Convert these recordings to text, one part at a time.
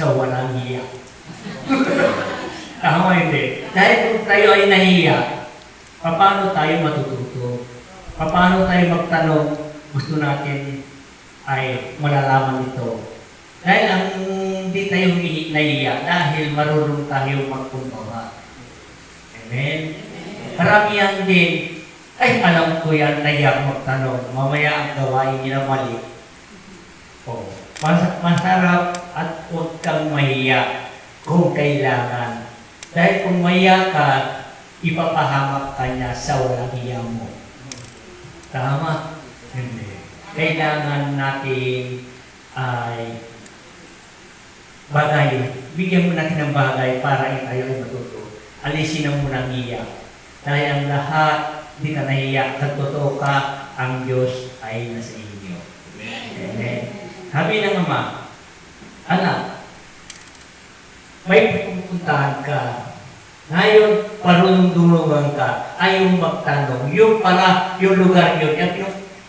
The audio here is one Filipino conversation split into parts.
sa walang hiya. Tama hindi. Dahil kung tayo ay nahiya, paano tayo matututo? Paano tayo magtanong? Gusto natin ay malalaman ito. Dahil ang hindi tayo nahiya, dahil marunong tayo magkumbaba. Amen? Karamihan din, ay alam ko yan, nahiya magtanong. Mamaya ang gawain nila mali. Oh, masarap at huwag kang mahiya kung kailangan. Dahil kung mahiya ka, ipapahamak ka niya sa walang hiya mo. Tama? Hindi. Kailangan natin ay bagay. Bigyan mo natin ng bagay para tayo ay matuto. Alisin ang munang hiya. Dahil ang lahat, hindi ka nahiya. Totoo ka, ang Diyos ay nasa inyo. Amen. Sabi ng Ama, anak, may pupuntahan ka. Ngayon, parunong-dunungan ka. Ayaw magtanong. Yung pala, yung lugar yun,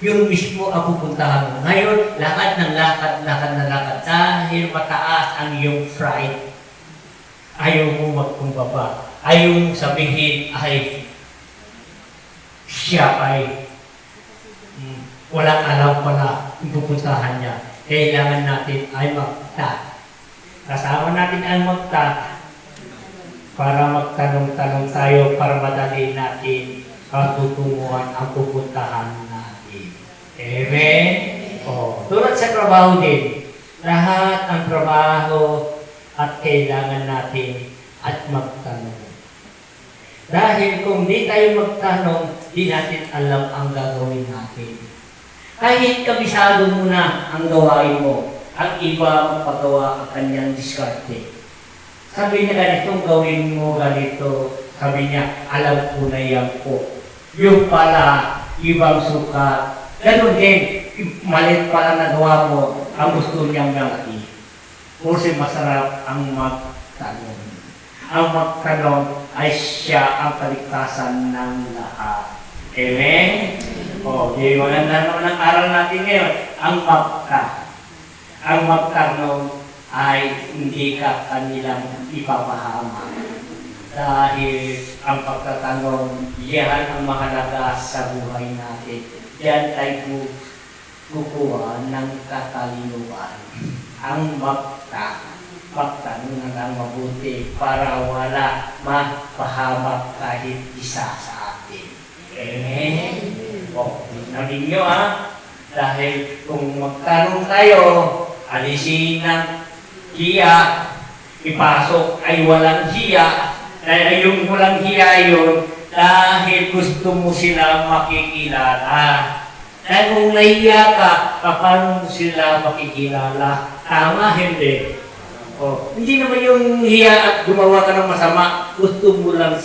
yung mismo ang pupuntahan mo. Ngayon, lakad ng lakad na lakad. Dahil mataas ang iyong pride. Ayaw mo magkumbaba. Ayaw mo sabihin ay siya ay walang alam pala yung pupuntahan niya. Kailangan natin ay magta. Kasama natin ay magta para magtanong-tanong tayo para madali natin pagtutunguhan ang pupuntahan natin. Amen? Tulad sa trabaho din, lahat ang trabaho at kailangan natin at magtanong. Dahil kung di tayo magtanong, di natin alam ang gagawin natin. Kahit kabisado mo na ang gawain mo, ang iba magpagawa ang kanyang diskarte. Sabi niya ganito, gawin mo ganito. Sabi niya, alam ko na yan po. Yung pala, ibang sukat. Ganun din, malit pala na gawa mo, ang gusto niyang gawin. Kasi masarap ang magtanong. Ang magtanong ay siya ang kaligtasan ng lahat. Amen? Di maganda naman ang aral natin ngayon. Ang magtanong ay hindi ka kanilang ipapahamak. Dahil ang pagtatanong, yan ang mahalaga sa buhay natin. Yan tayo kukuha ng katalinuhan. Ang magtanong na lang mabuti para wala mapahamak kahit isa sa atin. Amen? Naging nyo dahil kung magtanong tayo, alisin ng hiya, ipasok ay walang hiya, dahil yung walang hiya yun, dahil gusto mo sila makikilala. Dahil kung nahiya ka, paano mo sila makikilala? Tama, hindi. Hindi naman yung hiya at gumawa ka ng masama, gusto mo lang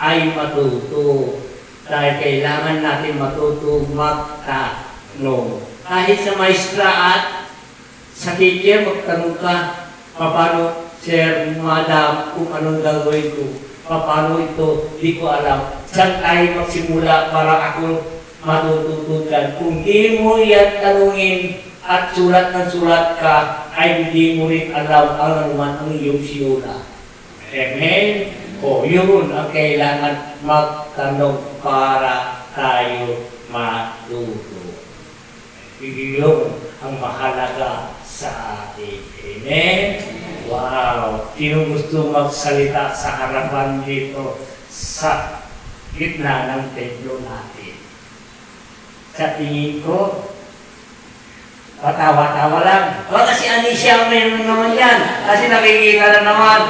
ay matuto. Dahil kailangan natin matuto magtanong. Kahit sa maestra at sa teacher, magtanong ka, paano, sir, madam, kung anong gagawin ko, paano ito, di ko alam. Saan tayo magsimula para ako matututunan? Kung di mo yan tanungin at sulat ng sulat ka, ay hindi mo rin alam ang naman ang iyong sinula. Amen? Yun ang kailangan magtanong para tayo matuto. Yun ang mahalaga sa atin. Amen? Wow! Sino gusto magsalita sa harapan dito sa gitna ng templo natin? Sa tingin ko, patawa-tawa lang. Kasi Anisha, mayroon naman yan. Kasi nakikita na naman.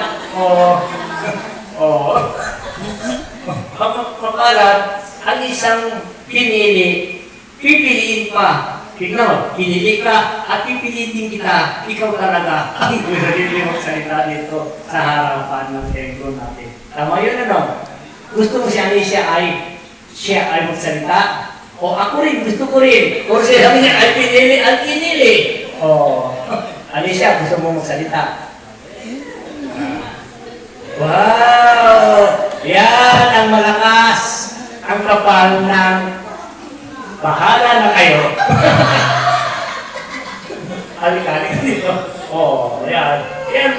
Makalat, ang isang pinili, pipiliin pa. Tignan mo, pinili ka at pipiliin din kita. Ikaw talaga ang gusto magsalita dito sa harapan ng templo natin. Tama yun, ano? Gusto mo si Anisha siya ay magsalita? Ako rin, gusto ko rin. O sabi niya, ay pinili at pinili. Anisha, gusto mo magsalita? Wow! Yan ang malakas. Ang kapal ng bahala na kayo. Halik-halik dito. Yan. Yan,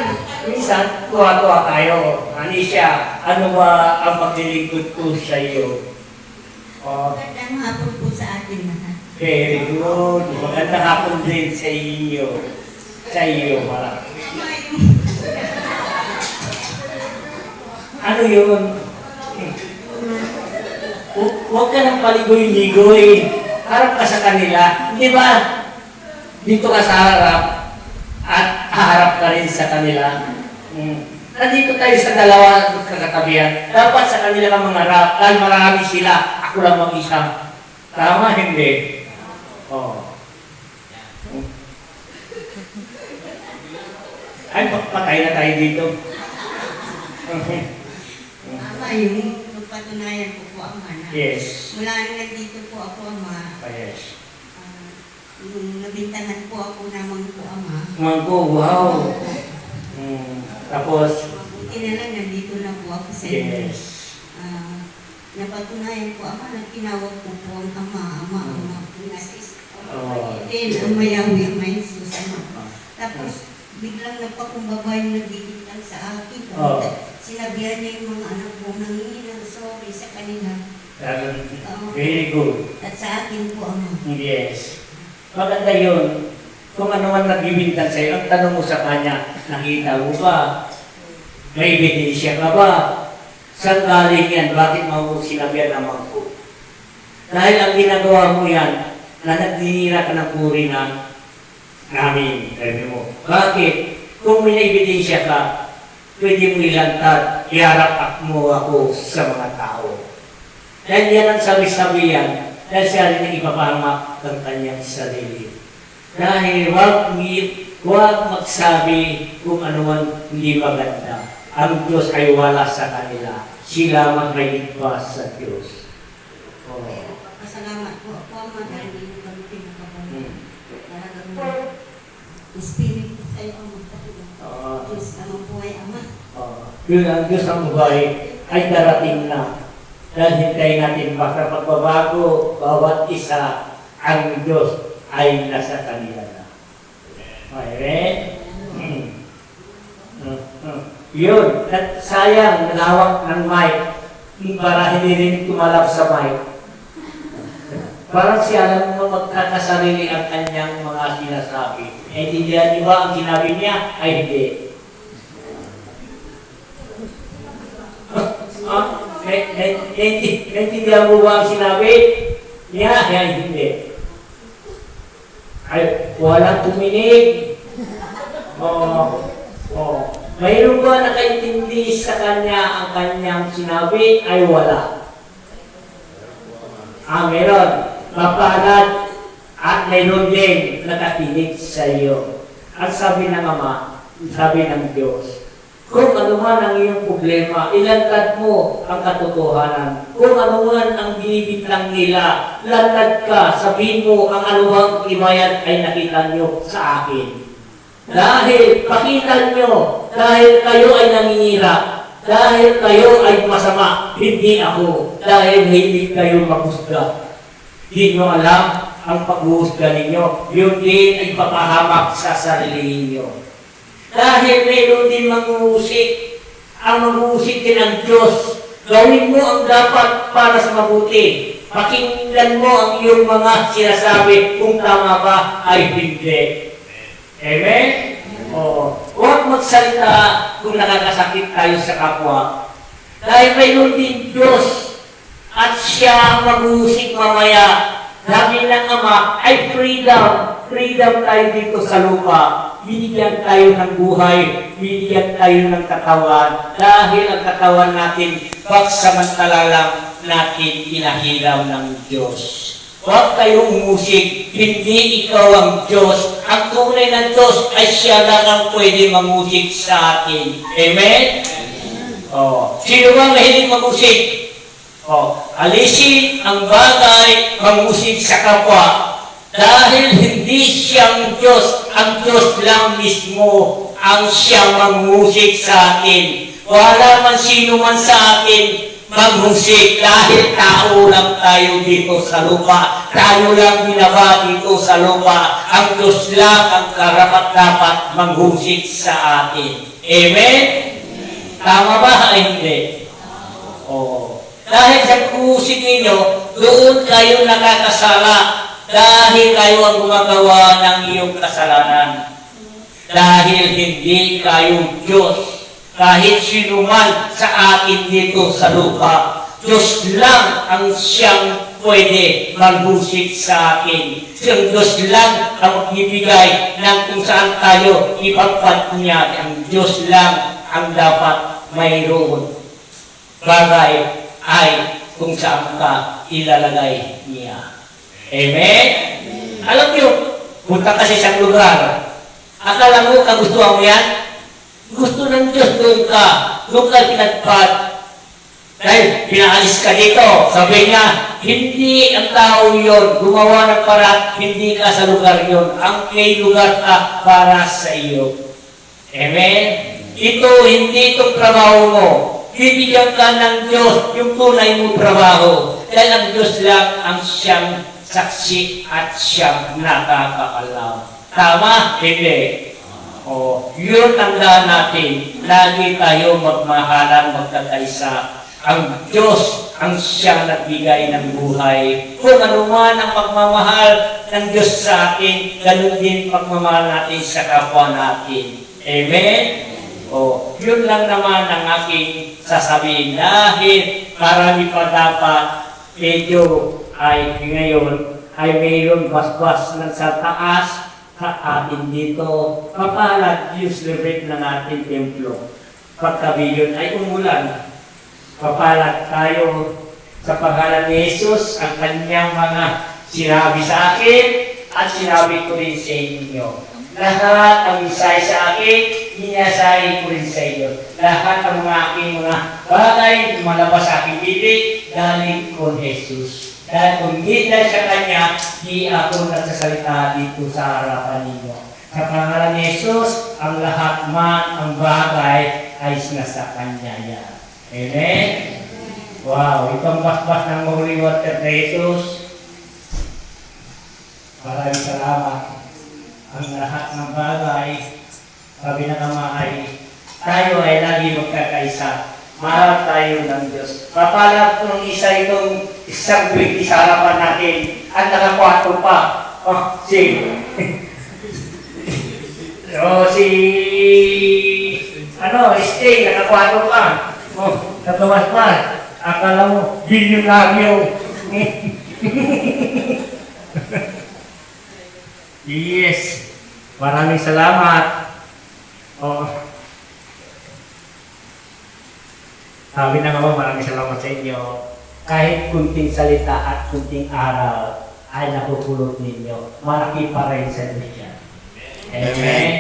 minsan, tuwa-tuwa tayo. Anisha, ano ba ang paglilingkod ko sa iyo? Oh, Magandang hapon po sa atin lahat. very good. Magandang hapon din sa iyo. Sa iyo, wala. Ano yun? Huwag ka nang paligoy-ligoy. Harap ka sa kanila. Di ba? Dito ka sa harap at haharap ka rin sa kanila. Nandito tayo sa dalawa kakatabihan. Dapat sa kanila kang mangarap. Dahil marami sila. Ako lang mag-isa. Tama, hindi? Oh. Ay, patay na tayo dito. Ama, yung pagpatunayan ko po, Ama, na Yes. mula nung nandito po ako, Ama, Yes. nung nabintangan po ako naman po, Ama. Mangko, wow. Tapos, Mabuti na lang, nandito na po ako sa inyo. yes. Napatunayan po, Ama, na tinawag ko po ang Ama. Kung nasa isip ko. Oh. Then, ang mayawi, ang may Jesus, Ama. Tapos, biglang nagpakumbaba yung nagbibintang sa akin. Oh. Sinabihan niya yung mga anak ko, nangingi ng sorry sa kanila. Very good. At sa akin po, Ama. Yes. Maganda yun. Kung ano man nagbibintang sa'yo, ang tanong mo sa kanya, nakita mo ba? May ebidensya ka ba? Saan galing yan? Bakit mo sinabihan naman ko? Dahil ang ginagawa mo yan, na nagdinira ka ng puri na namin. Sabi mo, bakit? Kung may ebidensya ka, pwede mo ilantad, iharap mo ako sa mga tao. Dahil yan ang sabi-sabi yan, dahil siya rin ang ipapahamak ng kanyang sarili. Dahil huwag magsabi kung ano man hindi maganda. Ang Diyos ay wala sa kanila. Sila man may ligtas sa Diyos. Oh. Pasalamat po ako, Ama, dahil hindi kami pinakabalan. Talagang Espiritu sa'yo ang magpatulong. Diyos naman po ay Ama. Yun ang Diyos ang buhay ay darating na. Dahil hintayin natin baka pagbabago, bawat isa, ang Diyos ay nasa kanila na. Okay? Yun, at sayang, nalawak ng mic para hindi rin tumalab sa mic. Parang siya lang mo magkakasarili ang kanyang mga sinasabi. Eh, hindi di ba ang sinabi niya? Ay, hindi. Naintindihan mo ba ang sinabi niya? Ay, hindi. Ay, walang tuminig. Mayroon ba nakaintindi sa kanya ang kanyang sinabi? Ay, wala. Meron. Mapalad at mayroon din nakakinig sa iyo. At sabi ng Ama, sabi ng Diyos, kung ano man ang iyong problema, ilantad mo ang katotohanan. Kung ano man ang binibintang nila, lantad ka, sabihin mo ang anumang ibayan ay nakita nyo sa akin. Dahil pakita nyo, dahil kayo ay naninira, dahil kayo ay masama, hindi ako, dahil hindi kayo maghusga. Hindi nyo alam ang paghuhusga ninyo, yun din ay papahamak sa sarili ninyo. Dahil mayroon din mangusik, ang mangusik din ang Diyos. Gawin mo ang dapat para sa mabuti. Pakinggan mo ang iyong mga sinasabi kung tama ba ay hindi. Amen? Huwag magsalita kung nakakasakit tayo sa kapwa. Dahil mayroon din Diyos at siya ang mag-uusik mamaya. Sabi ng Ama ay freedom. Freedom tayo dito sa lupa. Binigyan tayo ng buhay. Binigyan tayo ng katawan. Dahil ang katawan natin, pagsamantala lang natin inahilaw ng Diyos. Huwag kayong umusik. Hindi ikaw ang Diyos. Ang tunay ng Diyos ay siya lang ang pwede mamusik sa atin. Amen? Sino ba mahilig mamusik? Alisin ang bagay mamusik sa kapwa. Dahil hindi siyang Diyos, ang Diyos lang mismo ang siyang mamusik sa atin. Wala man sino man sa atin maghusik dahil tao lang tayo dito sa lupa. Tayo lang binaba dito sa lupa. Ang Diyos lang ang karapat-dapat maghusik sa atin. Amen? Tama ba? Hindi. Oo. Dahil sa pag-uusig ninyo, doon kayo nakakasala dahil kayo ang gumagawa ng iyong kasalanan. Dahil hindi kayo Diyos. Kahit sino man sa atin dito sa lupa, Diyos lang ang siyang pwede maghusik sa akin. Siyang Diyos lang ang magbibigay ng kung saan tayo ipagpad niya. Ang Diyos lang ang dapat mayroon. Bagay ay kung saan ka ilalagay niya. Amen? Alam niyo, punta ka sa isang lugar. Akala mo kagustuhan mo yan? Gusto ng Diyos doon ka pinagpad. Dahil pinaalis ka dito, sabi niya, hindi ang tao yon gumawa ng paraan, hindi ka sa lugar yon. Ang may lugar ka para sa iyo. Amen? Ito, hindi itong trabaho mo. Bibigyan ka ng Diyos yung tunay mo trabaho. Dahil ang Diyos lang ang siyang saksi at siyang nakakaalam. Tama? Hindi. O, yun tandaan natin. Lagi tayo magmahalan, magkakaisa. Ang Diyos ang siyang nagbigay ng buhay. Kung ano man ang pagmamahal ng Diyos sa atin, ganun din pagmamahal natin sa kapwa natin. Amen? O, yun lang naman ang aking sasabihin. Dahil marami pa dapat medyo ay ngayon ay mayroon basbas ng sa taas sa atin dito. Papalad yung celebrate na natin templo. Pagkabi yun ay umulan. Papalad tayo sa pangalan ni Jesus ang kanyang mga sinabi sa akin at sinabi ko rin sa inyo. Lahat ang isay sa akin, inasay ko rin sa inyo. Lahat ang mga aking mga bagay, lumalabas sa aking bibig, galing ko Jesus. Dahil kung hindi dahil sa Kanya, di ako nagsasalita dito sa harapan ninyo. Sa pangalan ni Jesus, ang lahat man, ang bagay, ay nasa Kanya yan. Amen? Wow, itong basbas ng holy water na Jesus. Maraming salamat. Ang lahat ng bagay, sabi ng Ama ay, tayo ay lagi magkakaisa. Mahal tayo ng Diyos. Papalap ng isa itong isang week sa harapan natin at nakakwato pa. Oh, si Stay, nakakwato pa. Oh, katawas pa. Akala mo, bilyonaryo. Yes. Maraming salamat. Oh. Sabi na nga maraming salamat sa inyo. Kahit kunting salita at kunting aral ay napupulot ninyo. Malaki pa rin sa Diyos yan. Amen?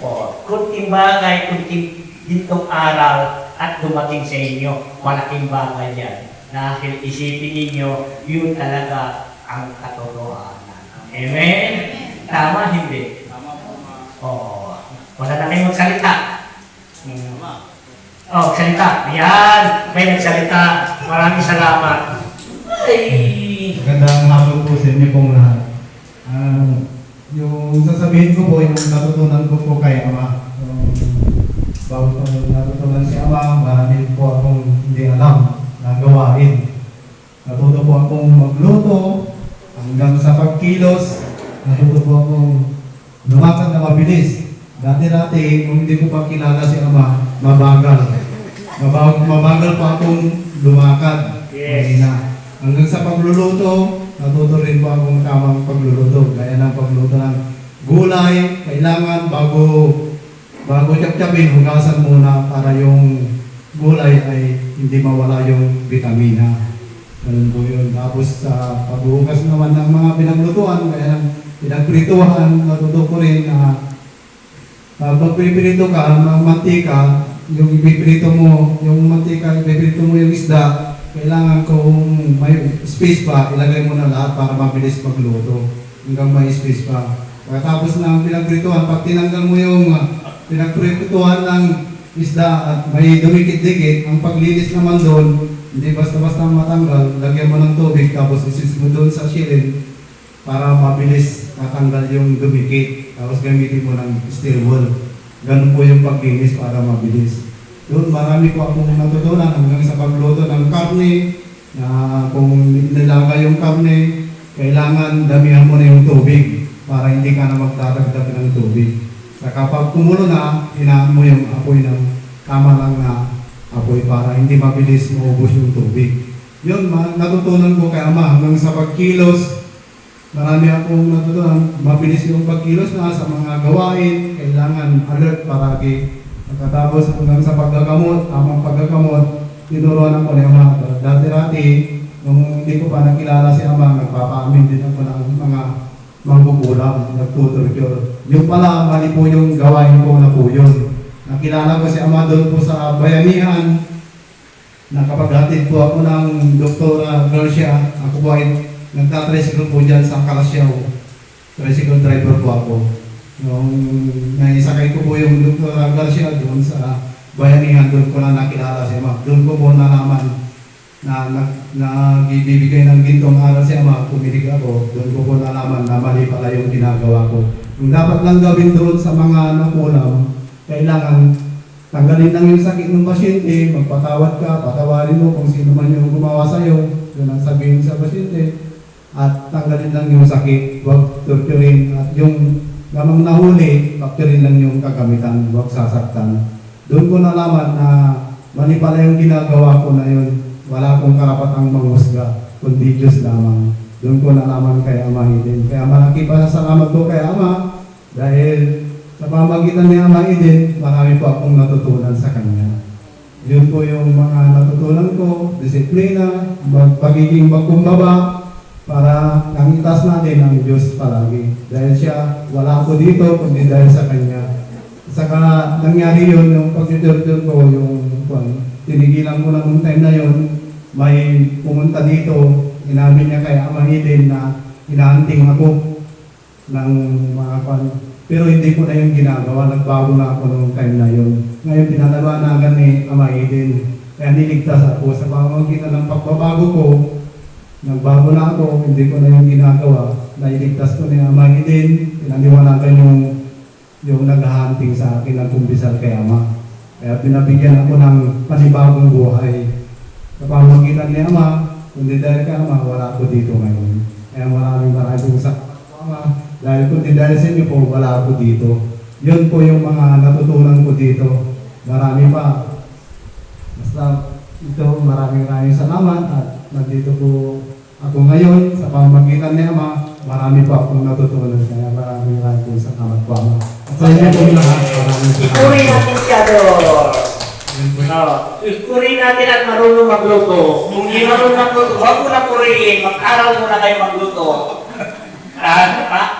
O, kunting bagay, kunting gintong aral at dumating sa inyo, malaking bagay yan. Dahil isipin ninyo, yun talaga ang katotohanan. Amen? Tama, hindi? Tama po, ma. O, wala na kayong magsalita. Oh, salita. Ayan, may nagsalita. Maraming salamat. Ay. Magandang hapon po sa inyo pong lahat. Yung sasabihin ko po, yung natutunan ko po kay Ama. Bago ko natutunan si Ama, marami po akong hindi alam na gawain. Natuto po akong magluto hanggang sa pagkilos. Natuto po akong lumakad na mabilis. Dati-dati, kung hindi ko pa kilala si Ama, mabagal. Mabagal pa akong lumakad. Yes. Hanggang sa pagluluto, natuto rin po akong tamang pagluluto. Kaya ng pagluto ng gulay, kailangan bago tiyap-tiyapin, hugasan muna para yung gulay ay hindi mawala yung vitamina. Ganun po yun. Tapos sa paghugas naman ng mga pinaglutuan, kaya ng pinagprituhan, natuto ko rin na pag pipirito ka ng mantika, yung ipipirito mo, yung mantika, ipipirito mo yung isda, kailangan kung may space pa, ilagay mo na lahat para mabilis magluto. Hanggang may space pa. Pagkatapos ng pinagprituhan, pag tinanggal mo yung pinagprituhan ng isda at may dumikit-dikit, ang paglinis naman doon, hindi basta-basta matanggal, lagyan mo ng tubig tapos isis mo doon sa shilling para mabilis matanggal yung dumikit. Tapos gamitin mo ng steel wool. Ganun po yung paglinis para mabilis. Doon marami po akong natutunan hanggang sa pagluto ng karne, na kung nilaga yung karne, kailangan damihan mo na yung tubig para hindi ka na magdadagdag ng tubig. Sa kapag kumulo na, hinaan mo yung apoy ng tama lang na apoy para hindi mabilis maubos yung tubig. Yun, natutunan ko kay Ama hanggang sa pagkilos. Marami akong natutunan, mabilis yung pagkilos na sa mga gawain, kailangan alert paragi. Pagkatapos hanggang sa paggagamot, tamang paggagamot, tinuruan ako ni Ama. Dati-dati, nung hindi ko pa nakilala si Ama, nagpapaamin din ako ng mga mangkukulam, nagtuturcure. Yung pala, mali po yung gawain ko na po yun. Nakilala ko si Ama doon po sa bayanihan. Nakapaghatid po ako ng Doktora Garcia. Ako po ay nagtatricycle po dyan sa Kalasyaw. Tricycle driver po ako. Nung naisakay ko po yung Doktora Garcia doon sa bayanihan, doon ko na nakilala si Ama. Doon ko po nalaman na nagbibigay ng gintong aral si Ama, pumilig ako. Doon ko po nalaman na mali pala yung ginagawa ko. Yung dapat lang gawin doon sa mga nakulam, kailangan tanggalin lang yung sakit ng pasyente, magpatawad ka, patawarin mo kung sino man yung gumawa sa'yo, yun ang sabihin sa pasyente, at tanggalin lang yung sakit, huwag torturin, at yung lamang nahuli, capturein lang yung kagamitan, huwag sasaktan. Doon ko nalaman na mali pala yung ginagawa ko na yun, wala akong karapatang manghusga, kundi Diyos lamang. Doon ko nalaman kay Ama Eden. Kaya malaki pa sa salamat ko kay Ama, dahil sa pamagitan ni Ama Eden, marami po akong natutunan sa Kanya. Yun po yung mga natutunan ko, disiplina, pagiging magkumbaba, para nangitas natin ang Diyos palagi. Dahil siya, wala ako dito, kundi dahil sa Kanya. Saka nangyari yun, yung pag-tutor ko, yung tinigilan ko na nung time na yun, may pumunta dito, inamin niya kay Ama Eden na inaanting ako ng mga pero hindi ko na yung ginagawa, nagbago na ako nung time na yun. Ngayon, pinalalawanan ni Ama Eden. Kaya niligtas ako sa pamamagitan ng pagbabago ko, nagbago na ako, hindi ko na yung ginagawa. Nailigtas ko ni Ama Eden, pinaliwanagan yung naghahunting sa akin, nagkumbisal kay Ama. Kaya pinabigyan ako ng panibagong buhay. Sa pamamagitan ni Ama, kundi dahil kay Ama, wala ako dito ngayon. Kaya maraming sa Ama. Dahil kundi dahil sa inyo po, wala ako dito. Yun po yung mga natutunan ko dito. Marami pa. Basta ito, maraming salamat at nandito po ako ngayon sa pamamagitan ni Ama. Marami pa akong natutunan. Kaya maraming salamat po, Ama. At sa inyo po lahat, maraming salamat. Ikuri natin siya doon. Ikuri natin at marunong magluto. Kung hindi marunong magluto, huwag mo na purihin. Mag-aral mo na kayo magluto.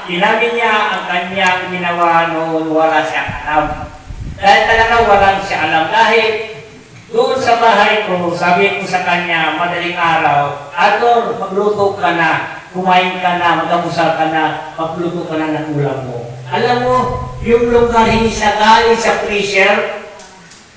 Inamin niya ang kanyang ginawa noon wala siyang alam. Dahil talaga walang siya alam. Dahil doon sa bahay ko, sabi ko sa kanya, madaling araw, Ador, magluto ka na, kumain ka na, mag-amusal ka na, magluto ka na ng ulam mo. Alam mo, yung lugar hindi sa galing sa freezer,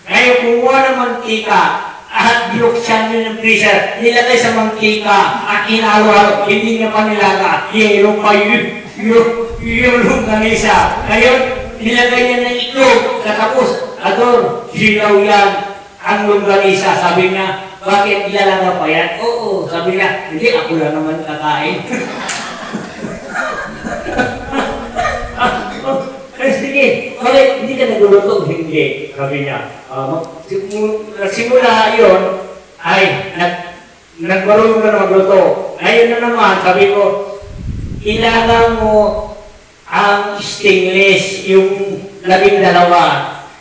ngayon kumuha ng mantika, at binuksan nyo ng freezer, nilagay sa mantika, at hinalo-halo, hindi niya pa nilaga, yelo pa yung longganisa. Ngayon, nilagay niya ng itlog, katapos, Ador, silaw yan, ang longganisa. Sabi niya, bakit ilalaga pa yan? Oo, sabi niya, hindi, ako lang naman kakain. Sige, bakit hindi ka nagluluto? Hindi, sabi niya. Simula yun, ay, nagmarunong na magluto. Ngayon na naman, sabi ko, ilaga mo ang stainless, yung 12.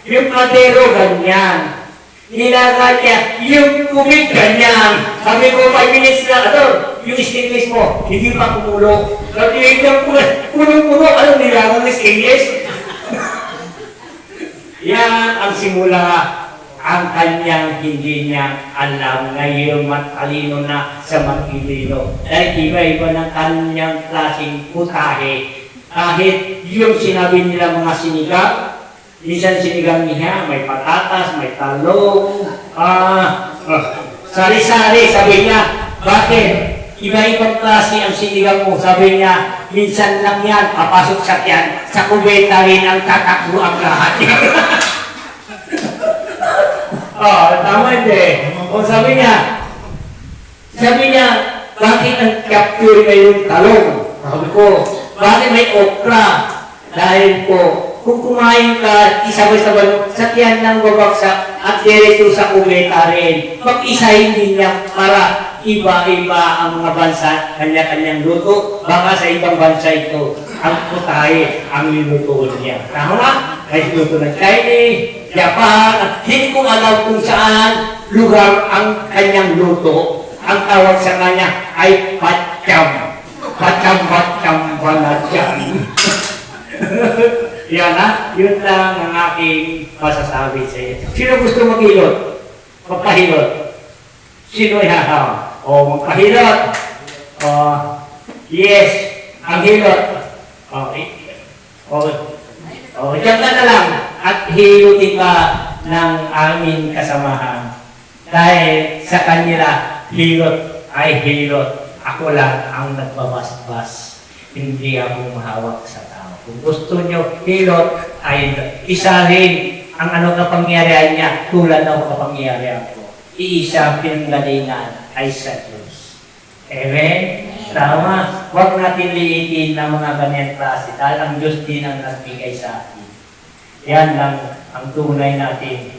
Yung kadero, ganyan. Nilaga niya, yung tubig, ganyan. Sabi ko, 5 minutes na, Ador, yung stainless mo, hindi pa kumulo. Sabi ko, punong-puno, ano nilaga ng stainless? Yan ang simula, ang kanyang hindi niya alam. Ngayon matalino na sa matilino. Dahil iba-iba ng kanyang klaseng putahe. Kahit yung sinabi nila mga sinigang, Minsan sinigang niya, may patatas, may talong, sari-sari, sabi niya. Bakit? Iba-ibang klase ang sinigang mo. Sabi niya, minsan lang yan, papasok sa tiyan, sa kubeta rin ang tatakbo ang lahat. Tama hindi. O sabi niya, bakit ang capture ngayon talong? Sabi ko, bakit may okra? Dahil po, kung kumain ka, isabay-sabay sa tiyan ng babaksak at diretso sa kubeta rin. Pag-isahin din niya para iba-iba ang mga bansa, kanya-kanyang luto. Baka sa ibang bansa ito, ang putahe, ang nilutoon niya. Tama? Kahit luto ng Chinese, Japan, hindi ko alam kung saan lugar ang kanyang luto. Ang tawag sa kanya ay patsyam. Patsyam banadyan. Yan na, yun lang ang aking masasabi sa iyo. Sino gusto maghilot? Magpahilot? Sino ihahaw? O magpahilot? Yes, ang hilot. Diyan ka na lang at hilutin ka ng aming kasamahan. Dahil sa kanila, hilot ay hilot. Ako lang ang nagbabasbas. Hindi ako mahawak sa tao. Kung gusto nyo, hilot ay isa rin ang kapangyarihan niya tulad ng kapangyarihan ko. Iisa pinanggalingan ay sa Diyos. Amen? Tama. Huwag natin liitin ng mga ganyan klase dahil ang Diyos din ang nagbigay sa atin. Yan lang ang tunay natin.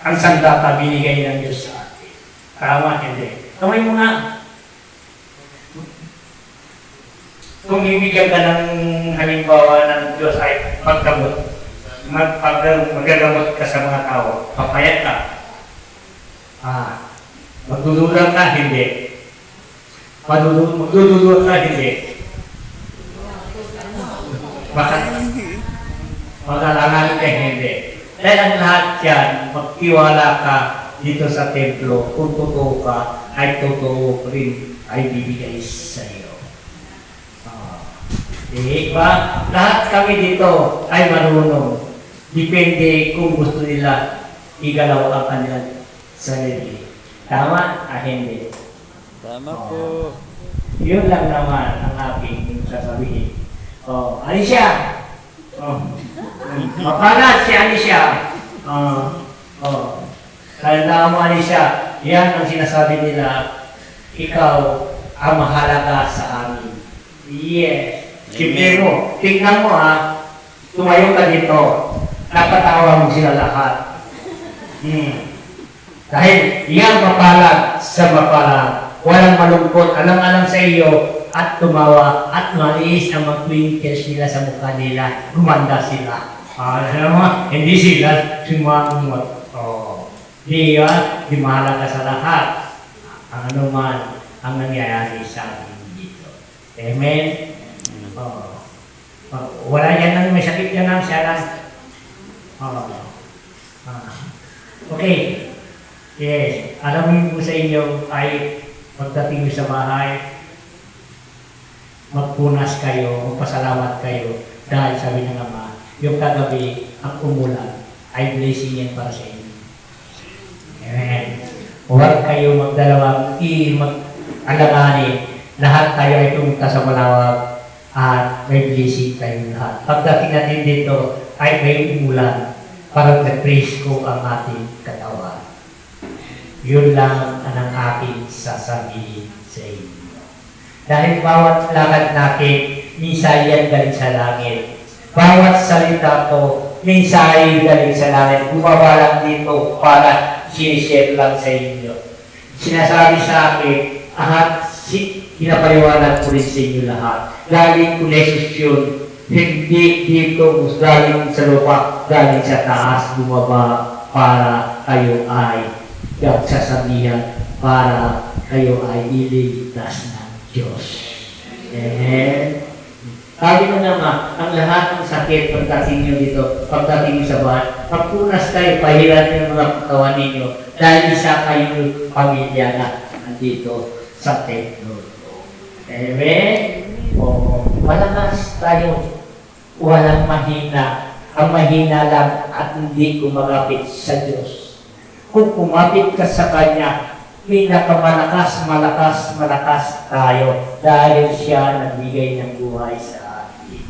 Ang sandata binigay ng Diyos sa atin. Tama, hindi. Kamay mo nga. Kung ibigyan ka ng halimbawa ng Diyos ay maggamot. Magagamot ka sa mga tao. Papayat ka. Magdudulang ka, hindi. Magdudulang ka, hindi. Bakit? Magalangan ka, hindi. Dahil ang lahat yan, magtiwala ka dito sa templo. Kung totoo ka, ay totoo rin ay bibigay sa iyo. Diba? Lahat kami dito ay marunong. Depende kung gusto nila igalaw ang kanilang sarili. Tama? Hindi. Tama po. Yun lang naman ang aking sasabihin. Alicia! Mapalat si Alicia! Kaya mo, Alicia, yan ang sinasabi nila, ikaw ang mahalaga sa amin. Yes. Tingnan mo. Tingnan mo tumayo ka dito. Napatawa mo sila lahat. Dahil yan mapalag sa mapalag. Walang malungkot. Alang-alang sa iyo at tumawa at maliis ang mag-twinkles nila sa mukha nila. Gumanda sila. Alam mo, hindi sila sumangot. Di mahalaga sa lahat. Ang anuman ang nangyayari sa atin dito. Amen? Wala yan may sakit yan lang siya lang. Okay. Yes. Alam mo sa inyo ay pagdating nyo sa bahay, magpunas kayo, magpasalamat kayo dahil sabi ng Ama, yung kagabi ang umulan ay blessing yan para sa inyo. Amen. Huwag kayo magdalawang mag-alangani. Lahat tayo ay pumunta sa malawak at may blessing tayo lahat. Pagdating natin dito ay may umulan para na-praise ko ang ating katawan. Yun lang ang aking sasabihin sa inyo. Dahil bawat lakad natin, minsan galing sa langit. Bawat salita ko, minsan galing sa langit. Bumaba lang dito para sinishare lang sa inyo. Sinasabi sa akin, pinapaliwanag ko rin sa inyo lahat. Galing kunesis yun. Hindi dito galing sa lupa, galing sa taas, bumaba para kayo ay sasabihan, para kayo ay iligtas ng Diyos. Amen. Sabi mo naman, ang lahat ng sakit pagdating nyo dito, pagdating nyo sa bahay, pagpunas kayo, pahiran nyo mga katawan ninyo, dahil isa kayo pamilya na nandito sa templo. Amen? malakas tayo. Walang mahina. Ang mahina lang at hindi kumapit sa Diyos. Kung kumapit ka sa Kanya, pinakamalakas, malakas tayo dahil siya nagbigay ng buhay sa atin.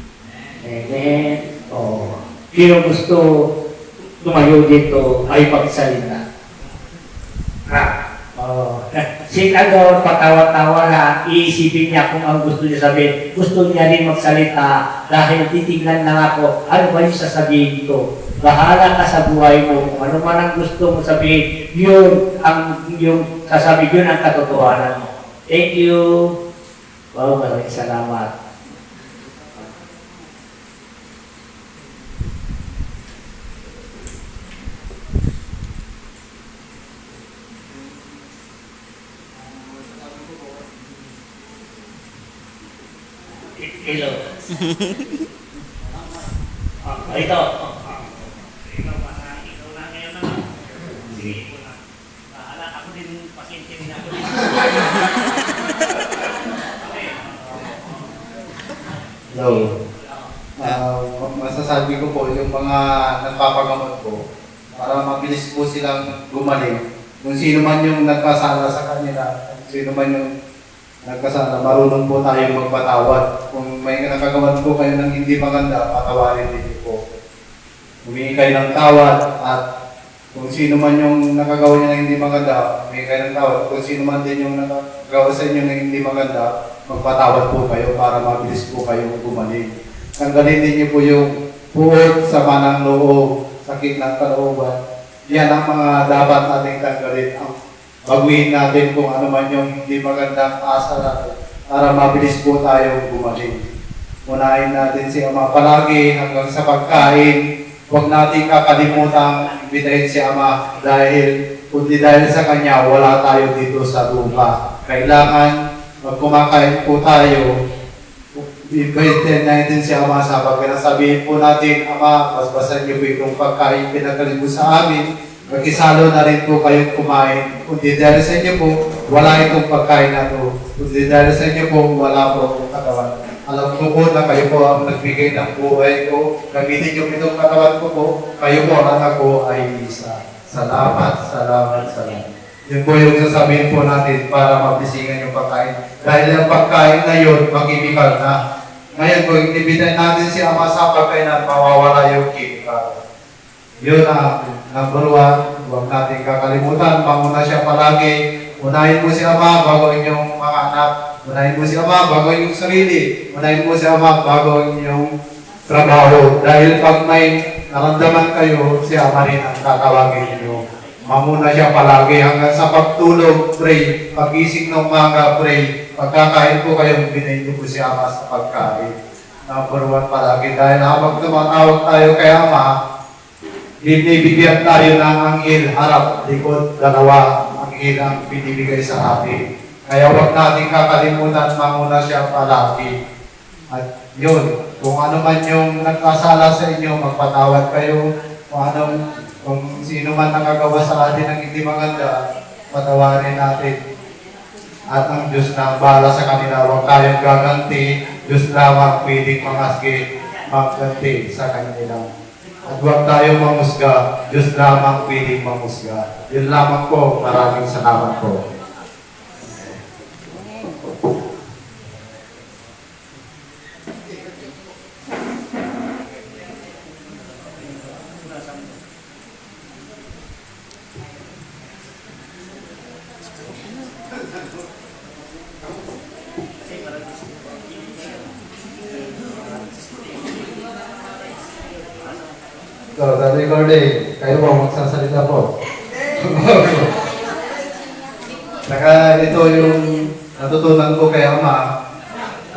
Amen. Sino gusto tumayo dito ay magsalita? Si Tagor, patawa-tawa na, iisipin niya kung ang gusto niya sabihin. Gusto niya rin magsalita dahil titignan lang ako, ano ba yung sasabihin ko? Bahala ka sa buhay mo. Kung ano man ang gusto mo sabihin, yung sasabihin, yun ang katotohanan mo. Thank you. Wow, maraming salamat. Hello. Ito. Ikaw lang ngayon na. Sige ko na. Bahala, ako din pasyente din ako. Hello. Masasabi ko po yung mga nagpapagamot ko para mabilis po silang gumaling. Kung sino man yung nagkasala sa kanila, kung sino man yung nagkasala, marunong po tayong magpatawad. Kung may nakagawan po kayo ng hindi maganda, patawarin din po. Humingi kayo ng tawad at kung sino man yung nakagawa niya ng hindi maganda, humingi kayo ng tawad. Kung sino man din yung nakagawa sa inyo ng hindi maganda, magpatawad po kayo para mabilis po kayong gumaling. Tanggalin din niyo po yung puot, sama ng loob, sakit ng kalooban. Yan ang mga dapat nating tanggalin. Baguhin natin kung ano man yung hindi magandang asa natin para mabilis po tayo gumaling. Unahin natin si Ama palagi hanggang sa pagkain. Huwag natin kakalimutan imbitahin si Ama dahil kundi dahil sa Kanya wala tayo dito sa lupa. Kailangan pag kumakain po tayo, imbitahin natin si Ama sa pagkain. Sabihin po natin, Ama, basbasan niyo po itong pagkain pinagaling mo sa amin. Magkisalo na rin po kayong kumain. Kundi dahil sa inyo po, wala itong pagkain na ito. Kundi dahil sa inyo po, wala po itong katawan. Alam ko po na kayo po ang nagbigay ng buhay ko. Gamitin niyo itong katawan ko po. Kayo po ang anak ko ay isa. Salamat. Yun po yung sasabihin po natin para mabisingan yung pagkain. Dahil ang pagkain na yun, mag-ibigay na. Ngayon, kung ibitan natin si Ama sa pagkain na mawawala yung chemical. Yun ang number one, huwag natin kakalimutan, manguna siya palagi. Unahin mo si Ama bago inyong mga anak. Unahin mo si Ama bago inyong sarili. Unahin mo si Ama bago inyong trabaho. Dahil pag may naramdaman kayo, si Ama rin ang tatawagin niyo. Manguna siya palagi hanggang sa pagtulog, pray. Pag-ising ng umaga, pray. Pagkakain po kayo, binayin niyo po si Ama sa pagkain. Number one palagi. Dahil habang tumatawag tayo kay Ama, binibigyan tayo ng anghel, harap, likod, dalawa, anghel ang binibigay sa atin. Kaya huwag natin kakalimutan, manguna siya palagi. At yun, kung ano man yung nagkasala sa inyo, magpatawad kayo. Kung sino man nakagawa sa atin ng hindi maganda, patawarin natin. At ang Diyos na bahala sa kanila, huwag tayong gaganti. Diyos lamang pwedeng magganti sa kanila. At huwag tayong mangusga, Diyos lamang pwedeng mangusga. Yun lamang po, maraming salamat po. So, Daddy Corday, kayo po magsasalita po. Saka ito yung natutunan ko kay Ama.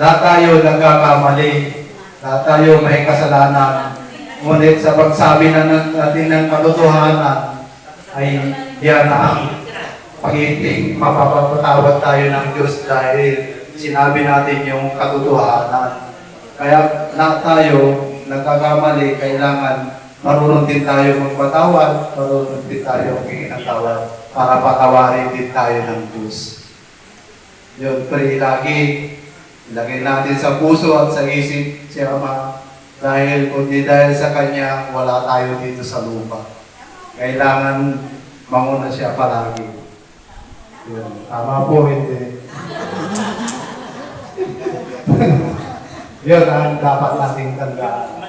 Lahat tayo nagkakamali. Lahat tayo may kasalanan. Ngunit sa pagsabi na natin ng katotohanan, ay yan ang pag-ibig. Mapapatawad tayo ng Diyos dahil sinabi natin yung katotohanan. Kaya lahat tayo nagkakamali, kailangan marunong din tayo magpatawad, marunong din tayo humingi ng tawad para patawarin din tayo ng Diyos. Yun, pray lagi. Ilagay natin sa puso at sa isip si Ama dahil kundi dahil sa Kanya, wala tayo dito sa lupa. Kailangan manguna siya palagi. Yun. Tama po, hindi. Yun ang dapat nating tandaan.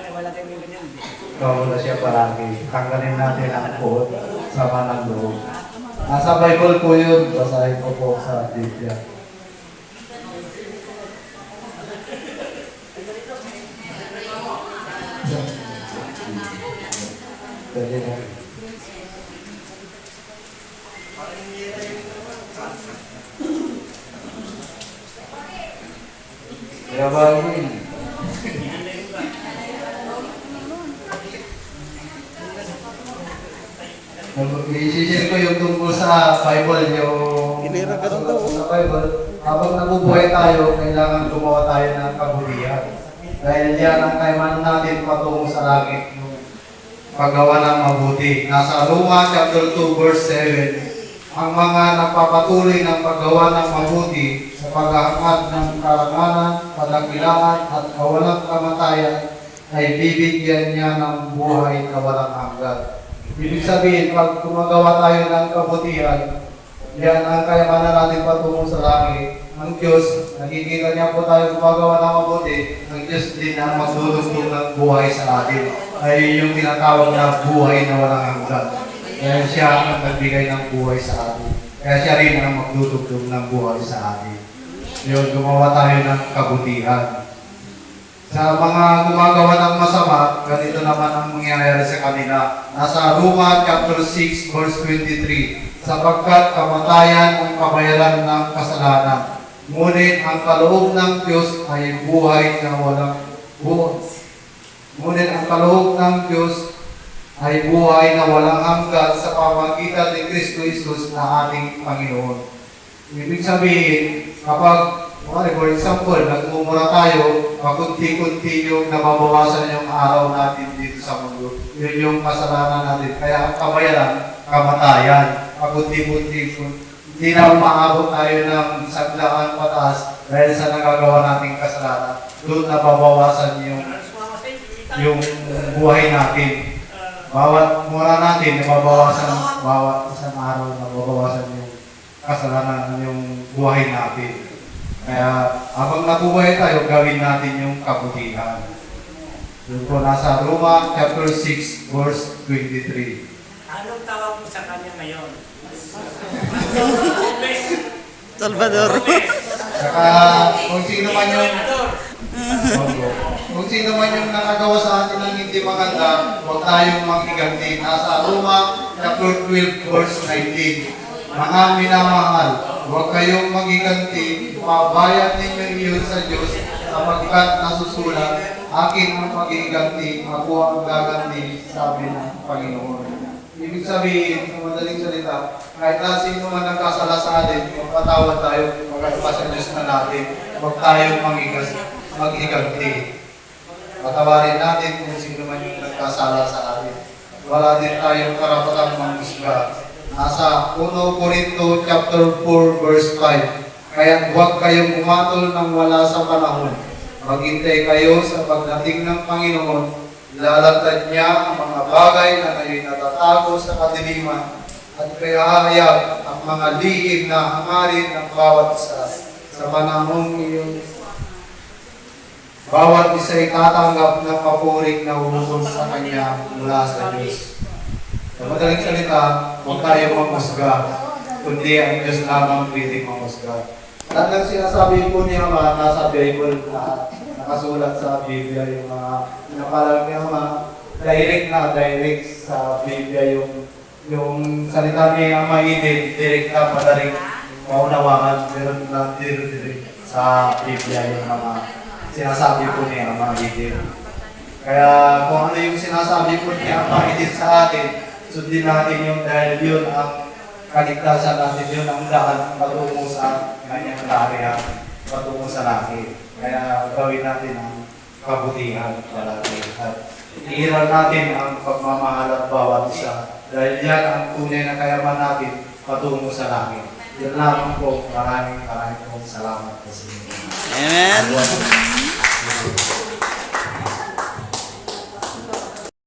Manguna siya palagi. Tanggalin natin ang puot sa manang loob. Nasa Bible po yun. Basahin ko po sa Biblia. Dali na. Kaya ba yun? I-share ko yung tungkol sa Bible, yung sa Bible. Habang nabubuhay tayo, kailangan gumawa tayo ng kabutihan. Dahil yan ang kailangan natin patungo sa langit, yung paggawa ng mabuti. Nasa Roma chapter 2 verse 7, ang mga nagpapatuloy ng paggawa ng mabuti sa paghahangad ng karangalan, padakilaan at kawalang kamatayan ay bibigyan niya ng buhay na walang hanggan. Ibig sabihin, pag gumagawa tayo ng kabutihan, yan ang kayamanan natin patungo sa langit. Ang Diyos, nakikita niya po tayo gumagawa ng mabuti, ang Diyos din ang magdudugtong ng buhay sa atin. Ay yung tinatawag na buhay na walang hanggan. Kaya siya ang nagbigay ng buhay sa atin. Kaya siya rin ang magdudugtong ng buhay sa atin. Yun, gumawa tayo ng kabutihan. Sa mga gumagawa ng masama, ganito naman ang mangyayari sa kanila. Nasa Roma chapter 6 verse 23, sapagkat kamatayan ang kabayaran ng kasalanan. Ngunit ang kaloob ng Diyos ay buhay na walang buhay. Ngunit ang kaloob ng Diyos ay buhay na walang hanggan sa pamagitan ni Kristo Jesus na ating Panginoon. Ibig sabihin, kapag for example, nagmumura tayo, pakunti-kunti yung nababawasan yung araw natin dito sa mundo. Yun yung kasalanan natin. Kaya ang kabayaran, kamatayan. Pakunti-kunti. Hindi na umaabot tayo ng sagdaan pataas dahil sa nagagawa nating kasalanan. Doon nababawasan yung buhay natin. Bawat mura natin, nababawasan bawat isang araw, nababawasan yung kasalanan, yung buhay natin. Kaya habang nabubuhay tayo, gawin natin yung kabutihan. Doon po nasa Roma chapter 6 verse 23. Anong tawag mo sa kanya ngayon? Salvador. Saka kung sino man yung nakagawa sa atin ng hindi maganda, huwag tayong makiganti. Nasa Roma chapter 12 verse 19. Mga minamahal, huwag kayong magiganti, pabayan ninyo iyon sa Diyos, sapagkat nasusulat, akin ang magiganti, ako ang gaganti, sabi ng Panginoon. Ibig sabihin, kung madaling salita, kahit na sino man nagkasala sa atin, magpatawad tayo, magkasama sa Diyos na natin, huwag tayong magiganti. Patawarin natin kung sino man yung nagkasala sa atin. Wala din tayong karapatang mangusga. Nasa 1 Corinto chapter 4 verse 5. Kaya huwag kayong umatol ng wala sa panahon. Maghintay kayo sa pagdating ng Panginoon. Ilalantad niya ang mga bagay na ngayon natatago sa kadiliman at kayahayag ang mga lihim na hangarin ng bawat isa. Sa panahong iyon, bawat isa ay tatanggap ng papuring na huhugon sa Kanya mula sa Diyos. Sa madaling salita, huwag tayo mamusga, kundi ang Diyos lamang pwedeng mamusga. Lahat ng sinasabi po niya mga nasa Bible na nakasulat sa Biblia, yung mga pinapalang niya mga direct sa Biblia, yung salita niya Ama Eden, direct na madaling maunawaan, meron lang direct sa Biblia yung mga sinasabi po niya Ama Eden. Kaya kung ano yung sinasabi po niya Ama Eden sa atin, sundin natin yung dahil yun ang kaligtasan natin, yun ang daan patungo sa kanyang kaharian, patungo sa langit. Kaya gawin natin ang kabutihan palagi. At iiral natin ang pagmamahal at bawat isa. Dahil yan ang tunay na kayaman natin patungo sa langit. Yun lamang po. Maraming pong salamat po sa inyo. Amen.